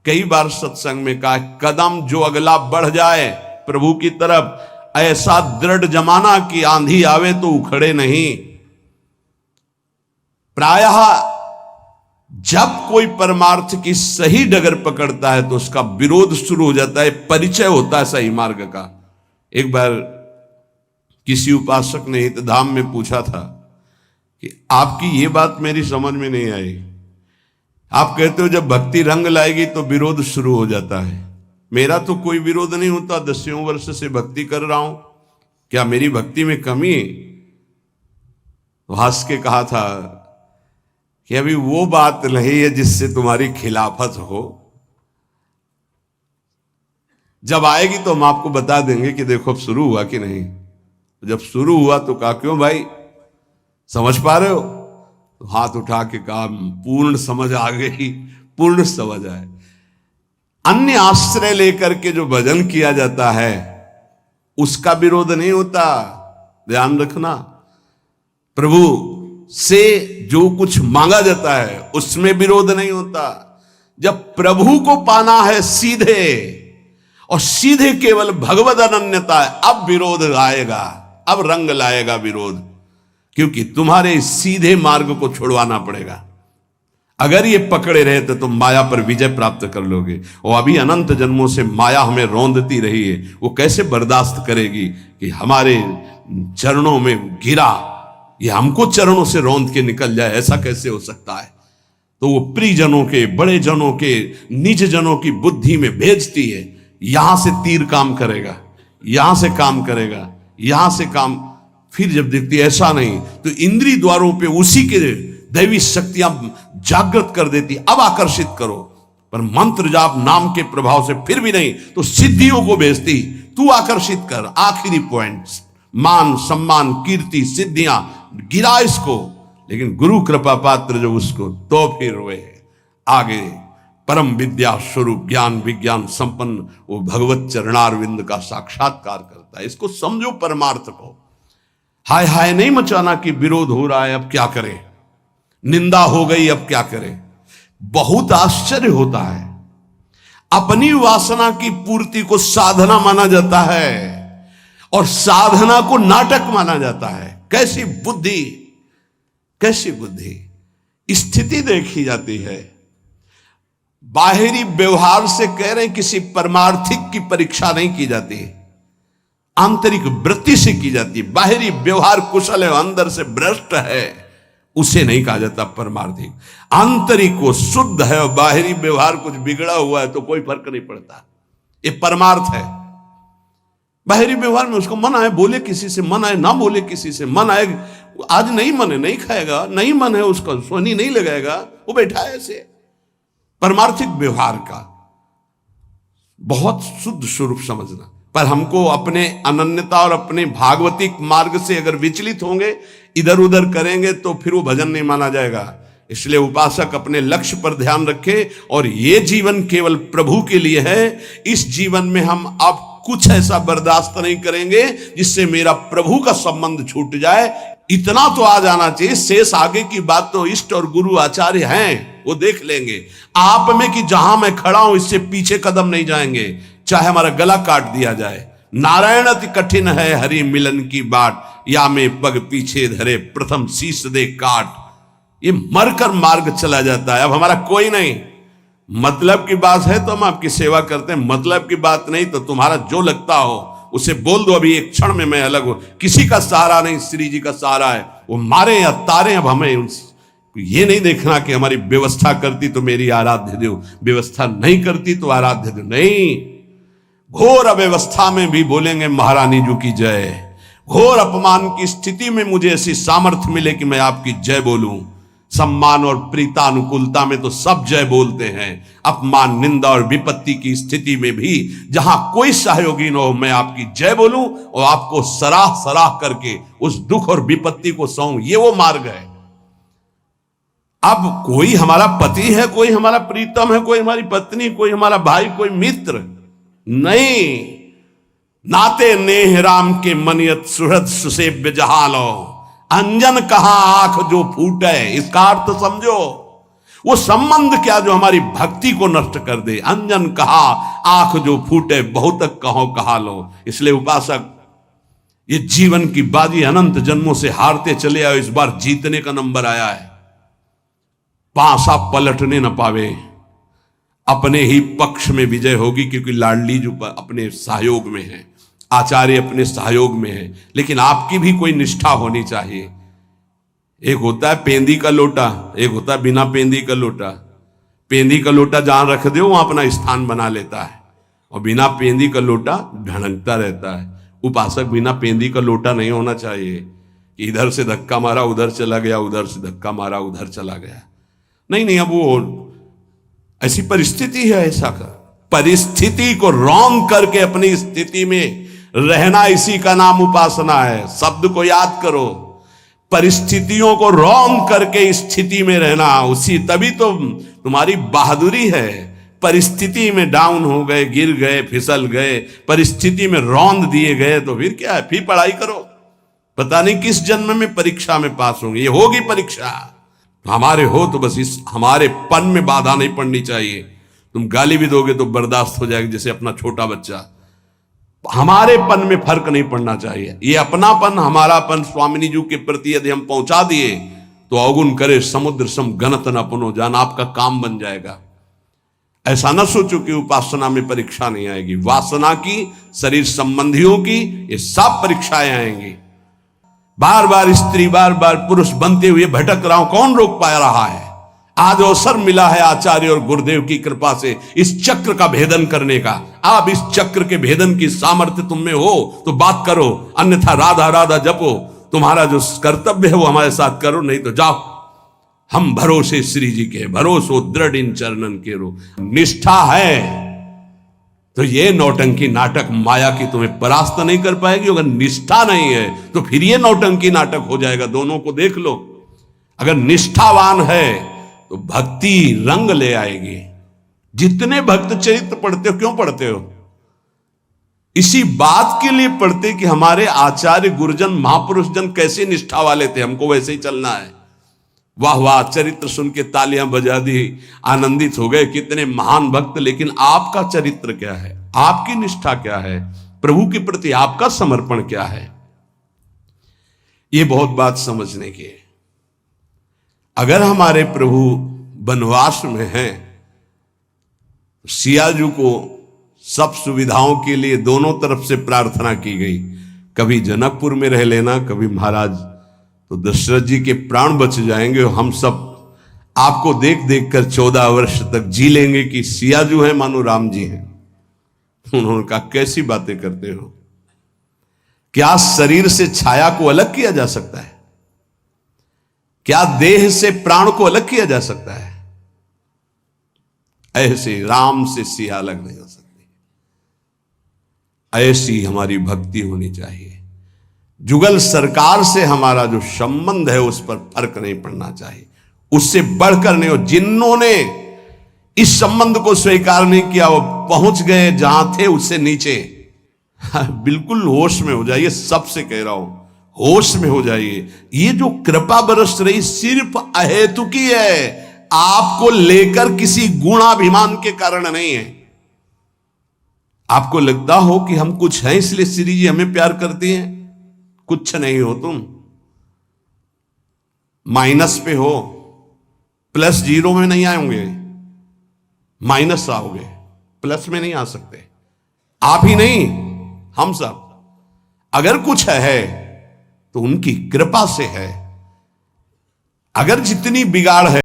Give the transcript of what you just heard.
कई बार सत्संग में कहा, कदम जो अगला बढ़ जाए प्रभु की तरफ, ऐसा दृढ़ जमाना कि आंधी आवे तो उखड़े नहीं। प्रायः जब कोई परमार्थ की सही डगर पकड़ता है तो उसका विरोध शुरू हो जाता है, परिचय होता है सही मार्ग का। एक बार किसी उपासक ने हितधाम में पूछा था कि आपकी ये बात मेरी समझ में नहीं आई, आप कहते हो जब भक्ति रंग लाएगी तो विरोध शुरू हो जाता है। मेरा तो कोई विरोध नहीं होता, 10 वर्ष से भक्ति कर रहा हूं, क्या मेरी भक्ति में कमी है? तो हंस के कहा था कि अभी वो बात नहीं है जिससे तुम्हारी खिलाफत हो, जब आएगी तो हम आपको बता देंगे कि देखो अब शुरू हुआ कि नहीं। जब शुरू हुआ तो कहा, क्यों भाई समझ पा रहे हो? तो हाथ उठा के कहा, पूर्ण समझ आ गई, पूर्ण समझ आए। अन्य आश्रय लेकर के जो भजन किया जाता है उसका विरोध नहीं होता, ध्यान रखना। प्रभु से जो कुछ मांगा जाता है उसमें विरोध नहीं होता। जब प्रभु को पाना है सीधे और सीधे केवल भगवद अनन्यता है, अब विरोध आएगा, अब रंग लाएगा विरोध, क्योंकि तुम्हारे सीधे मार्ग को छुड़वाना पड़ेगा। अगर ये पकड़े रहे तो तुम माया पर विजय प्राप्त कर लोगे। और अभी अनंत जन्मों से माया हमें रौंदती रही है, वो कैसे बर्दाश्त करेगी कि हमारे चरणों में गिरा, ये हमको चरणों से रौंद के निकल जाए, ऐसा कैसे हो सकता है? तो वो प्रियजनों के, बड़े जनों के, निज जनों की बुद्धि में भेजती है, यहां से तीर काम करेगा, यहां से काम करेगा, यहां से काम। फिर जब देखती ऐसा नहीं तो इंद्रिय द्वारों पे उसी के दैवी शक्तियां जागृत कर देती, अब आकर्षित करो। पर मंत्र जाप नाम के प्रभाव से फिर भी नहीं तो सिद्धियों को भेजती, तू आकर्षित कर। आखिरी पॉइंट, मान सम्मान कीर्ति सिद्धियां, गिरा इसको। लेकिन गुरु कृपा पात्र जो उसको, तो फिर वे आगे परम विद्या स्वरूप ज्ञान विज्ञान संपन्न वो भगवत चरणारविंद का साक्षात्कार करता है। इसको समझो परमार्थ को। हाय हाय नहीं मचाना कि विरोध हो रहा है, अब क्या करें, निंदा हो गई, अब क्या करें। बहुत आश्चर्य होता है, अपनी वासना की पूर्ति को साधना माना जाता है और साधना को नाटक माना जाता है। कैसी बुद्धि, कैसी बुद्धि। स्थिति देखी जाती है, बाहरी व्यवहार से कह रहे हैं, किसी परमार्थिक की परीक्षा नहीं की जाती, आंतरिक वृत्ति से की जाती है। बाहरी व्यवहार कुशल है, अंदर से भ्रष्ट है, उसे नहीं कहा जाता परमार्थिक। आंतरिक वो शुद्ध है और बाहरी व्यवहार कुछ बिगड़ा हुआ है तो कोई फर्क नहीं पड़ता, ये परमार्थ है। बाहरी व्यवहार में उसको मन आए बोले किसी से, मन आए ना बोले किसी से, मन आए आज नहीं मन है नहीं खाएगा, नहीं मन है उसका सोनी नहीं लगाएगा, वो बैठा है ऐसे। परमार्थिक व्यवहार का बहुत शुद्ध स्वरूप समझना। पर हमको अपने अनन्यता और अपने भागवतिक मार्ग से अगर विचलित होंगे, इधर उधर करेंगे, तो फिर वो भजन नहीं माना जाएगा। इसलिए उपासक अपने लक्ष्य पर ध्यान रखे और ये जीवन केवल प्रभु के लिए है। इस जीवन में हम अब कुछ ऐसा बर्दाश्त नहीं करेंगे जिससे मेरा प्रभु का संबंध छूट जाए। इतना तो आ जाना चाहिए, शेष आगे की बात तो इष्ट और गुरु आचार्य हैं, वो देख लेंगे। आप में कि जहां मैं खड़ा हूं इससे पीछे कदम नहीं जाएंगे, चाहे हमारा गला काट दिया जाए। नारायण अति कठिन है हरि मिलन की बाट, या में पग पीछे धरे प्रथम शीश दे काट। ये मरकर मार्ग चला जाता है। अब हमारा कोई नहीं, मतलब की बात है तो हम आपकी सेवा करते हैं, मतलब की बात नहीं तो तुम्हारा जो लगता हो उसे बोल दो, अभी एक क्षण में मैं अलग हूं। किसी का सहारा नहीं, श्री जी का सहारा है। वो मारे या तारे, अब हमें ये नहीं देखना कि हमारी व्यवस्था करती तो मेरी आराध्य देव, व्यवस्था नहीं करती तो आराध्य देव नहीं। घोर अव्यवस्था में भी बोलेंगे महारानी जी की जय। घोर अपमान की स्थिति में मुझे ऐसी सामर्थ्य मिले कि मैं आपकी जय बोलूं। सम्मान और प्रीतानुकूलता में तो सब जय बोलते हैं। अपमान निंदा और विपत्ति की स्थिति में भी जहां कोई सहयोगी न हो, मैं आपकी जय बोलूं और आपको सराह सराह करके उस दुख और विपत्ति को सहूं। ये वो मार्ग है। अब कोई हमारा पति है, कोई हमारा प्रीतम है, कोई हमारी पत्नी, कोई हमारा भाई, कोई मित्र नहीं। नाते नेह राम के मनियत सुहृद सुसेव्य जहालो, अंजन कहां आंख जो फूटे। इसका अर्थ समझो, वो संबंध क्या जो हमारी भक्ति को नष्ट कर दे। अंजन कहा आंख जो फूटे बहुतक कहो कहा लो। इसलिए उपासक, ये जीवन की बाजी अनंत जन्मों से हारते चले आए, इस बार जीतने का नंबर आया है। पासा पलटने न पावे, अपने ही पक्ष में विजय होगी, क्योंकि लाडली जो अपने सहयोग में है, आचार्य अपने सहयोग में है। लेकिन आपकी भी कोई निष्ठा होनी चाहिए। एक होता है पेंदी का लोटा, एक होता है बिना पेंदी का लोटा। पेंदी का लोटा जहां रख दो वहां अपना स्थान बना लेता है, और बिना पेंदी का लोटा ढड़कता रहता है। उपासक बिना पेंदी का लोटा नहीं होना चाहिए कि इधर से धक्का मारा उधर चला गया, उधर से धक्का मारा उधर चला गया। नहीं नहीं, अब वो ऐसी परिस्थिति है। ऐसा कर परिस्थिति को रॉन्ग करके अपनी स्थिति में रहना, इसी का नाम उपासना है। शब्द को याद करो, परिस्थितियों को रॉन्ग करके स्थिति में रहना, उसी तभी तो तुम्हारी बहादुरी है। परिस्थिति में डाउन हो गए, गिर गए, फिसल गए, परिस्थिति में रौंद दिए गए, तो फिर क्या है, फिर पढ़ाई करो। पता नहीं किस जन्म में परीक्षा में पास होंगे। ये होगी परीक्षा, हमारे हो तो बस इस हमारे पन में बाधा नहीं पड़नी चाहिए। तुम गाली भी दोगे तो बर्दाश्त हो जाएगी, जैसे अपना छोटा बच्चा। हमारे पन में फर्क नहीं पड़ना चाहिए। ये अपनापन, हमारापन स्वामिनी जी के प्रति यदि हम पहुंचा दिए तो अवगुण करे समुद्र सम गणत न अपनो जान, आपका काम बन जाएगा। ऐसा न सोचो कि उपासना में परीक्षा नहीं आएगी। वासना की, शरीर संबंधियों की, ये सब परीक्षाएं आएंगी। बार बार स्त्री, बार बार पुरुष बनते हुए भटक रहा हूं, कौन रोक पा रहा है? आज अवसर मिला है आचार्य और गुरुदेव की कृपा से इस चक्र का भेदन करने का। आप इस चक्र के भेदन की सामर्थ्य तुम में हो तो बात करो, अन्यथा राधा राधा जपो। तुम्हारा जो कर्तव्य है वो हमारे साथ करो, नहीं तो जाओ। हम भरोसे श्री जी के, भरोसो दृढ़ इन चरणन के रो। निष्ठा है तो ये नौटंकी नाटक माया की तुम्हें परास्त नहीं कर पाएगी। अगर निष्ठा नहीं है तो फिर ये नौटंकी नाटक हो जाएगा। दोनों को देख लो। अगर निष्ठावान है तो भक्ति रंग ले आएगी। जितने भक्त चरित्र पढ़ते हो, क्यों पढ़ते हो? इसी बात के लिए पढ़ते कि हमारे आचार्य गुरुजन महापुरुष जन कैसे निष्ठा वाले थे, हमको वैसे ही चलना है। वाह वाह, चरित्र सुन के तालियां बजा दी, आनंदित हो गए, कितने महान भक्त। लेकिन आपका चरित्र क्या है? आपकी निष्ठा क्या है? प्रभु के प्रति आपका समर्पण क्या है? ये बहुत बात समझने की है। अगर हमारे प्रभु वनवास में हैं, सियाजू को सब सुविधाओं के लिए दोनों तरफ से प्रार्थना की गई। कभी जनकपुर में रह लेना, कभी महाराज, तो दशरथ जी के प्राण बच जाएंगे और हम सब आपको देख देख कर 14 वर्ष तक जी लेंगे कि सियाजू है मानो राम जी हैं। उन्होंने कहा कैसी बातें करते हो? क्या शरीर से छाया को अलग किया जा सकता है? क्या देह से प्राण को अलग किया जा सकता है? ऐसे राम से सिया अलग नहीं हो सकती। ऐसी हमारी भक्ति होनी चाहिए। जुगल सरकार से हमारा जो संबंध है उस पर फर्क नहीं पड़ना चाहिए, उससे बढ़कर नहीं हो। जिन्होंने इस संबंध को स्वीकार नहीं किया वो पहुंच गए जहां थे उससे नीचे। बिल्कुल होश में हो जाइए, सबसे कह रहा हूं, होश में हो जाइए। ये जो कृपा बरस रही सिर्फ अहेतुकी है, आपको लेकर किसी गुणाभिमान के कारण नहीं है। आपको लगता हो कि हम कुछ हैं इसलिए श्री जी हमें प्यार करती हैं, कुछ नहीं हो। तुम माइनस पे हो, प्लस जीरो में नहीं आएंगे, माइनस आओगे, प्लस में नहीं आ सकते। आप ही नहीं, हम सब। अगर कुछ है तो उनकी कृपा से है। अगर जितनी बिगाड़ है